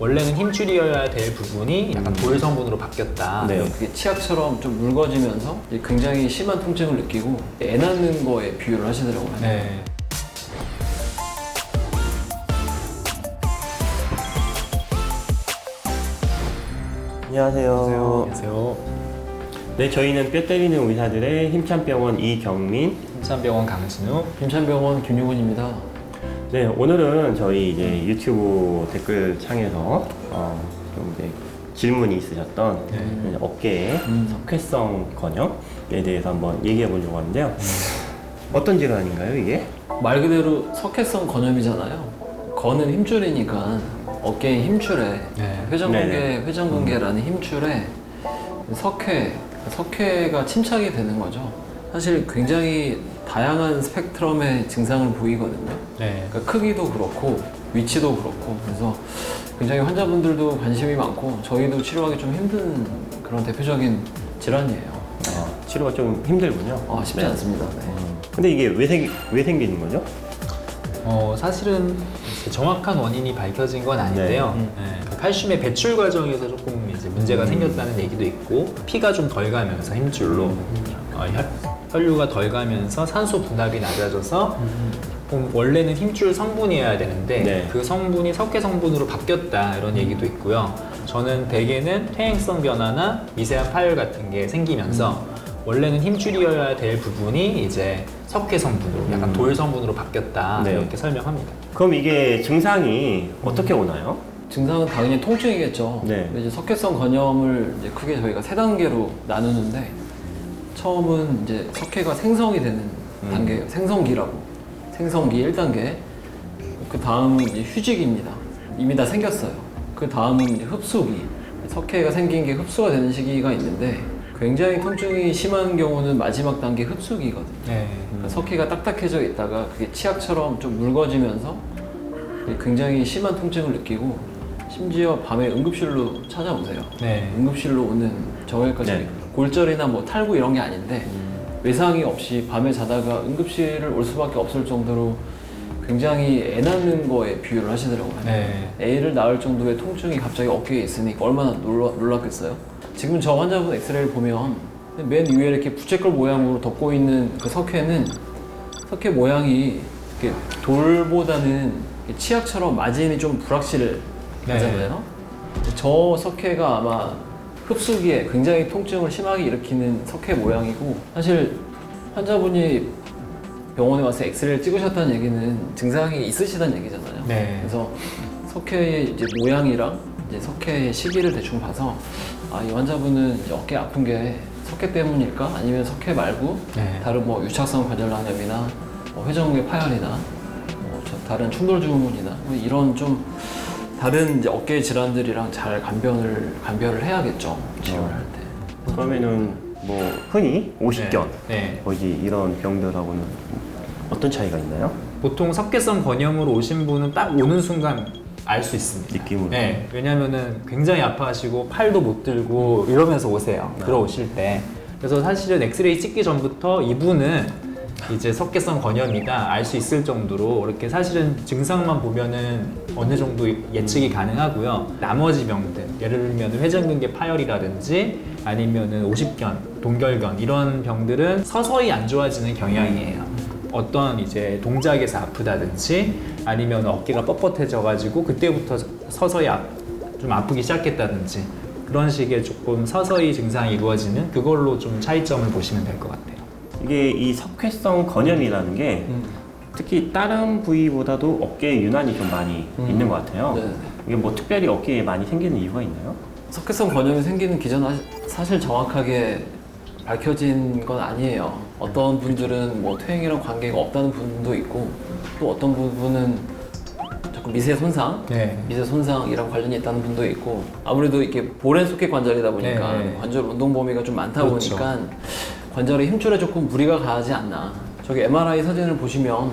원래는 힘줄이어야 될 부분이 약간 돌 성분으로 바뀌었다. 네. 그게 치약처럼 좀 묽어지면서 이제 굉장히 심한 통증을 느끼고 애 낳는 거에 비유를 하시더라고요. 네. 안녕하세요. 안녕하세요. 네, 저희는 뼈 때리는 의사들의 힘찬병원 이경민. 힘찬병원 강진우. 김찬병원 김용훈입니다. 네, 오늘은 저희 이제 유튜브 댓글 창에서 좀 이제 질문이 있으셨던 네. 어깨의 석회성 건염에 대해서 한번 얘기해 보려고 하는데요. 어떤 질환인가요, 이게? 말 그대로 석회성 건염이잖아요. 건은 힘줄이니까 어깨의 힘줄에 네. 회전근개라는 힘줄에 석회가 침착이 되는 거죠. 사실 굉장히 다양한 스펙트럼의 증상을 보이거든요. 네. 그러니까 크기도 그렇고 위치도 그렇고 그래서 굉장히 환자분들도 관심이 많고 저희도 치료하기 좀 힘든 그런 대표적인 질환이에요. 치료가 좀 힘들군요. 쉽지 네. 않습니다. 네. 근데 이게 왜 생기는 거죠? 사실은 정확한 원인이 밝혀진 건 아닌데요. 그 칼슘의 배출 과정에서 조금 이제 문제가 생겼다는 얘기도 있고, 피가 좀 덜 가면서 힘줄로 혈류가 덜 가면서 산소 분압이 낮아져서 원래는 힘줄 성분이어야 되는데 네. 그 성분이 석회 성분으로 바뀌었다 이런 얘기도 있고요. 저는 대개는 퇴행성 변화나 미세한 파열 같은 게 생기면서 원래는 힘줄이어야 될 부분이 이제 석회 성분으로 약간 돌 성분으로 바뀌었다 네. 이렇게 설명합니다. 그럼 이게 증상이 어떻게 오나요? 증상은 당연히 통증이겠죠. 네. 근데 이제 석회성 건염을 이제 크게 저희가 세 단계로 나누는데 처음은 이제 석회가 생성이 되는 단계예요. 생성기라고. 생성기 1단계. 그 다음은 이제 휴직입니다. 이미 다 생겼어요. 그 다음은 이제 흡수기. 석회가 생긴 게 흡수가 되는 시기가 있는데 굉장히 통증이 심한 경우는 마지막 단계 흡수기거든요. 네. 그러니까 석회가 딱딱해져 있다가 그게 치약처럼 좀 묽어지면서 굉장히 심한 통증을 느끼고 심지어 밤에 응급실로 찾아오세요. 네. 응급실로 오는 정형외과 네. 골절이나 뭐 탈구 이런 게 아닌데 외상이 없이 밤에 자다가 응급실을 올 수밖에 없을 정도로 굉장히 애 낳는 거에 비유를 하시더라고요. 네. 애를 낳을 정도의 통증이 갑자기 어깨에 있으니까 얼마나 놀랐겠어요? 지금 저 환자분 엑스레이를 보면 맨 위에 이렇게 부채꼴 모양으로 덮고 있는 그 석회는 석회 모양이 이렇게 돌보다는 치약처럼 마진이 좀 불확실하잖아요. 저 석회가 아마 흡수기에 굉장히 통증을 심하게 일으키는 석회 모양이고 사실 환자분이 병원에 와서 엑스레이를 찍으셨다는 얘기는 증상이 있으시다는 얘기잖아요. 네. 그래서 석회의 이제 모양이랑 이제 석회의 시기를 대충 봐서 이 환자분은 이제 어깨 아픈 게 석회 때문일까? 아니면 석회 말고 네. 다른 뭐 유착성 관절염이나 회전근개 파열이나 다른 충돌증후군이나 이런 좀 다른 이제 어깨 질환들이랑 잘 감별을 해야겠죠. 치료를 할 때. 그러면은 뭐 흔히 오십견, 네. 뭐지 이런 병들하고는 어떤 차이가 있나요? 보통 석회성 건염으로 오신 분은 딱 오는 순간 알 수 있습니다. 느낌으로? 네. 왜냐면은 굉장히 아파하시고 팔도 못 들고 이러면서 오세요. 들어오실 때. 그래서 사실은 엑스레이 찍기 전부터 이분은 이제 석회성 건염이다 알 수 있을 정도로 이렇게 사실은 증상만 보면은 어느 정도 예측이 가능하고요. 나머지 병들, 예를 들면 회전근개 파열이라든지 아니면은 오십견, 동결견 이런 병들은 서서히 안 좋아지는 경향이에요. 어떤 이제 동작에서 아프다든지 아니면 어깨가 뻣뻣해져 가지고 그때부터 서서히 좀 아프기 시작했다든지 그런 식의 조금 서서히 증상이 이루어지는 그걸로 좀 차이점을 보시면 될 것 같아요. 이게 이 석회성 건염이라는 게 특히 다른 부위보다도 어깨에 유난히 좀 많이 있는 것 같아요. 네. 이게 뭐 특별히 어깨에 많이 생기는 이유가 있나요? 석회성 건염이 생기는 기전은 사실 정확하게 밝혀진 건 아니에요. 어떤 분들은 뭐 퇴행이랑 관계가 없다는 분도 있고 또 어떤 부분은 자꾸 미세 손상, 네. 미세 손상이랑 관련이 있다는 분도 있고 아무래도 이렇게 볼엔 속해 관절이다 보니까 네. 관절 운동 범위가 좀 많다 그렇죠. 보니까 관절의 힘줄에 조금 무리가 가하지 않나. 저기 MRI 사진을 보시면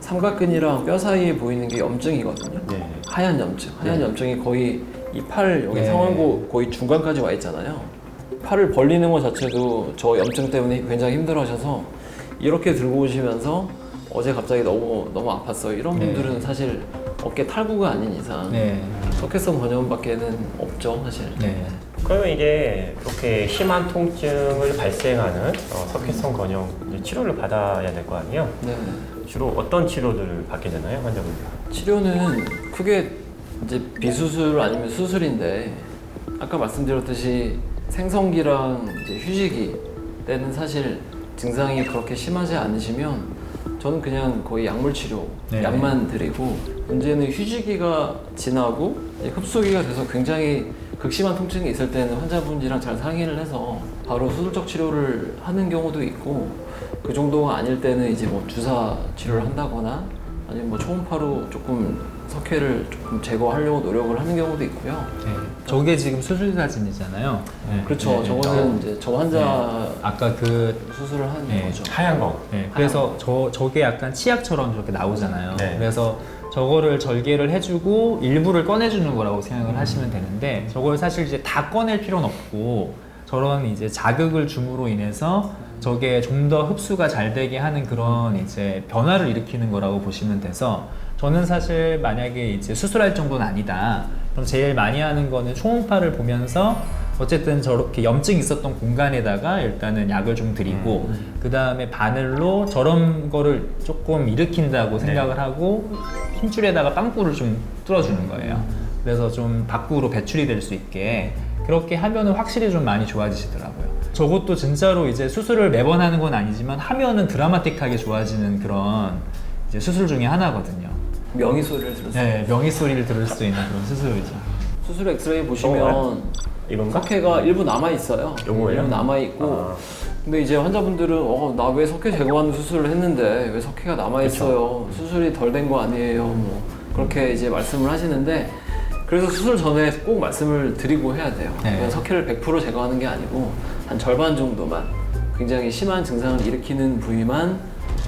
삼각근이랑 뼈 사이에 보이는 게 염증이거든요. 네. 하얀 염증. 하얀 네. 염증이 거의 이 팔 여기 네. 상완부 거의 중간까지 와 있잖아요. 팔을 벌리는 것 자체도 저 염증 때문에 굉장히 힘들어하셔서 이렇게 들고 오시면서 어제 갑자기 너무 아팠어요. 이런 네. 분들은 사실 어깨 탈구가 아닌 이상 네. 석회성 건염밖에는 없죠, 사실. 네. 그러면 이제 그렇게 심한 통증을 발생하는 석회성 건염 이제 치료를 받아야 될 거 아니에요? 네. 주로 어떤 치료들을 받게 되나요, 환자분들? 치료는 크게 이제 비수술 아니면 수술인데 아까 말씀드렸듯이 생성기랑 이제 휴지기 때는 사실 증상이 그렇게 심하지 않으시면 저는 그냥 거의 약물 치료, 네. 약만 드리고 문제는 휴지기가 지나고 이제 흡수기가 돼서 굉장히 극심한 통증이 있을 때는 환자분이랑 잘 상의를 해서 바로 수술적 치료를 하는 경우도 있고 그 정도가 아닐 때는 이제 뭐 주사 치료를 한다거나 아니면 뭐 초음파로 조금 석회를 조금 제거하려고 노력을 하는 경우도 있고요. 네. 저게 지금 수술 사진이잖아요. 네. 그렇죠. 네. 저거는 이제 저 환자 아까 그 수술을 한 네. 거죠. 하얀 거. 네, 그래서 저게 약간 치약처럼 저렇게 나오잖아요. 네. 그래서 저거를 절개를 해주고 일부를 꺼내주는 거라고 생각을 하시면 되는데 저걸 사실 이제 다 꺼낼 필요는 없고 저런 이제 자극을 줌으로 인해서 저게 좀 더 흡수가 잘 되게 하는 그런 이제 변화를 일으키는 거라고 보시면 돼서 저는 사실 만약에 이제 수술할 정도는 아니다. 그럼 제일 많이 하는 거는 초음파를 보면서 어쨌든 저렇게 염증이 있었던 공간에다가 일단은 약을 좀 드리고 그 다음에 바늘로 저런 거를 조금 일으킨다고 생각을 하고 힘줄에다가 빵꾸를 좀 뚫어주는 거예요. 그래서 좀 밖으로 배출이 될 수 있게 그렇게 하면은 확실히 좀 많이 좋아지시더라고요. 저것도 진짜로 이제 수술을 매번 하는 건 아니지만 하면은 드라마틱하게 좋아지는 그런 이제 수술 중에 하나거든요. 명의 소리를 들었어요. 네, 명의 소리를 들을 수 있는 그런 수술이죠. 수술 엑스레이 보시면 이건가? 석회가 일부 남아 있어요. 요거예요? 일부 남아 있고. 아. 근데 이제 환자분들은 나 왜 석회 제거하는 수술을 했는데 왜 석회가 남아 있어요? 수술이 덜 된 거 아니에요? 뭐 그렇게 이제 말씀을 하시는데 그래서 수술 전에 꼭 말씀을 드리고 해야 돼요. 네. 그냥 석회를 100% 제거하는 게 아니고 한 절반 정도만 굉장히 심한 증상을 일으키는 부위만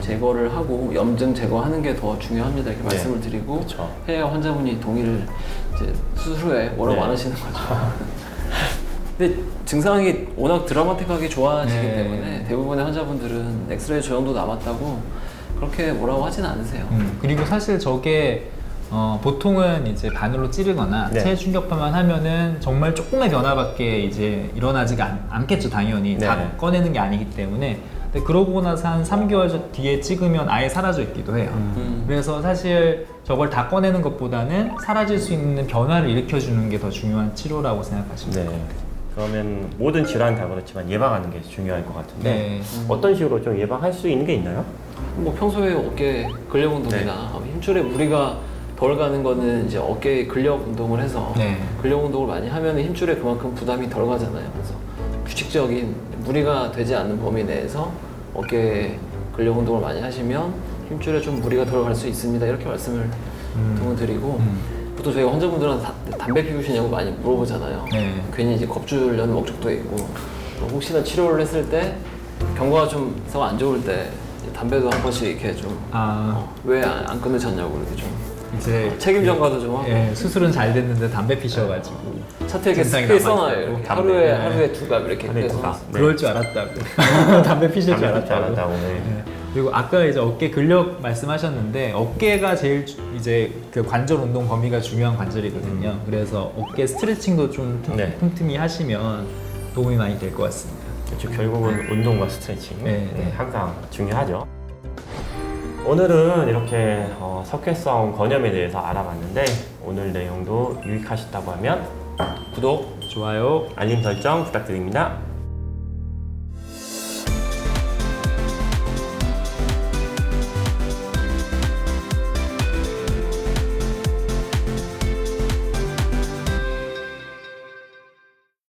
제거를 하고 염증 제거하는 게 더 중요합니다. 이렇게 네. 말씀을 드리고 그쵸. 해야 환자분이 동의를 이제 수술 후에 뭐라고 네. 안 하시는 거죠. 근데 증상이 워낙 드라마틱하게 좋아지기 네. 때문에 대부분의 환자분들은 엑스레이 조형도 남았다고 그렇게 뭐라고 하진 않으세요. 그리고 사실 저게 보통은 이제 바늘로 찌르거나 네. 체충격파만 하면은 정말 조금의 변화밖에 이제 일어나지가 않겠죠, 당연히. 네. 다 꺼내는 게 아니기 때문에. 근데 그러고 나서 한 3개월 뒤에 찍으면 아예 사라져 있기도 해요. 그래서 사실 저걸 다 꺼내는 것보다는 사라질 수 있는 변화를 일으켜주는 게 더 중요한 치료라고 생각하시면 돼요. 네. 그러면 모든 질환 다 그렇지만 예방하는 게 중요할 것 같은데 네. 어떤 식으로 좀 예방할 수 있는 게 있나요? 뭐 평소에 어깨 근력 운동이나 힘줄에 무리가 덜 가는 거는 이제 어깨 근력 운동을 해서 네. 근력 운동을 많이 하면 힘줄에 그만큼 부담이 덜 가잖아요. 그래서 규칙적인 무리가 되지 않는 범위 내에서 어깨 근력 운동을 많이 하시면 힘줄에 좀 무리가 덜 갈 수 있습니다. 이렇게 말씀을 보통 드리고 보통 저희가 환자분들한테 담배 피우시냐고 많이 물어보잖아요. 네. 괜히 이제 겁주려는 목적도 있고 또 혹시나 치료를 했을 때 경과가 좀 썩 안 좋을 때 담배도 한 번씩 이렇게 좀 왜 안 끊으셨냐고 이렇게 좀 이제 책임 전가도 좀 하고 예, 수술은 잘 됐는데 담배 피셔가지고 차트에 이렇게 증상이 스크린 남아있다고. 써놔요. 이렇게 담배. 하루에 네. 하루에 2갑 이렇게 하루에 그래서 두 갑. 네. 그럴 줄 알았다고. 담배 피실 줄 담배 피지 알았다고. 않았다고. 네. 네. 그리고 아까 이제 어깨 근력 말씀하셨는데 어깨가 제일 이제 그 관절 운동 범위가 중요한 관절이거든요. 그래서 어깨 스트레칭도 좀 네. 틈틈이 하시면 도움이 많이 될 것 같습니다. 그렇죠. 결국은 운동과 스트레칭 네. 항상 중요하죠. 오늘은 이렇게 석회성 건염에 대해서 알아봤는데 오늘 내용도 유익하셨다고 하면 구독 좋아요. 알림 설정 부탁드립니다.